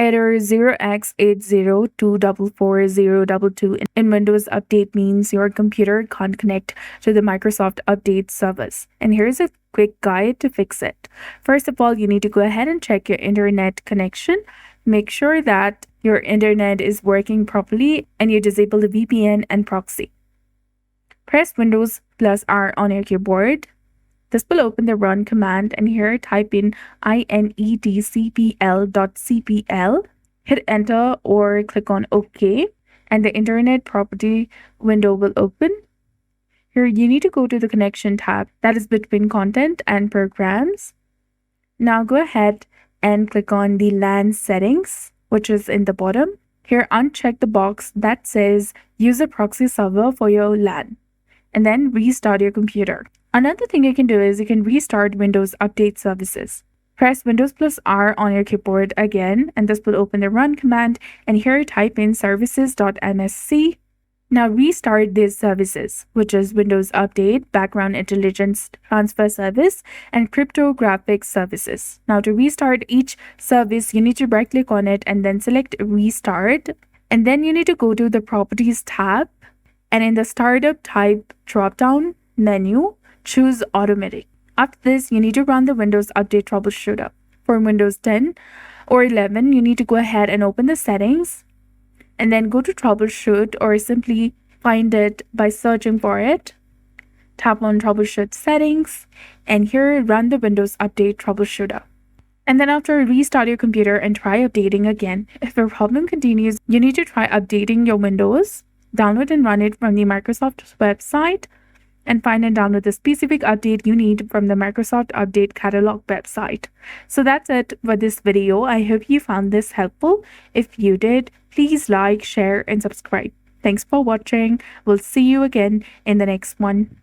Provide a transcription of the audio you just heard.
Error 0x80244022 in Windows Update means your computer can't connect to the Microsoft Update service. And here's a quick guide to fix it. First of all, you need to go ahead and check your internet connection. Make sure that your internet is working properly and you disable the VPN and proxy. Press Windows plus R on your keyboard. This will open the run command, and here type in inetcpl.cpl. Hit enter or click on OK, and the internet property window will open. Here you need to go to the connection tab that is between content and programs. Now go ahead and click on the LAN settings, which is in the bottom. Here uncheck the box that says use a proxy server for your LAN, and then restart your computer. Another thing you can do is you can restart Windows Update services. Press Windows plus R on your keyboard again, and this will open the run command, and here type in services.msc. Now restart these services, which is Windows Update, Background Intelligence Transfer Service, and Cryptographic Services. Now to restart each service, you need to right click on it and then select Restart. And then you need to go to the Properties tab, and in the Startup Type drop-down menu, choose Automatic. After this, you need to run the Windows Update Troubleshooter. For Windows 10 or 11, you need to go ahead and open the settings and then go to Troubleshoot, or simply find it by searching for it. Tap on Troubleshoot Settings, and here run the Windows Update Troubleshooter. And then after restart your computer and try updating again. If the problem continues, you need to try updating your Windows. Download and run it from the Microsoft website, and find and download the specific update you need from the Microsoft Update Catalog website. So that's it for this video. I hope you found this helpful. If you did, please like, share, and subscribe. Thanks for watching. We'll see you again in the next one.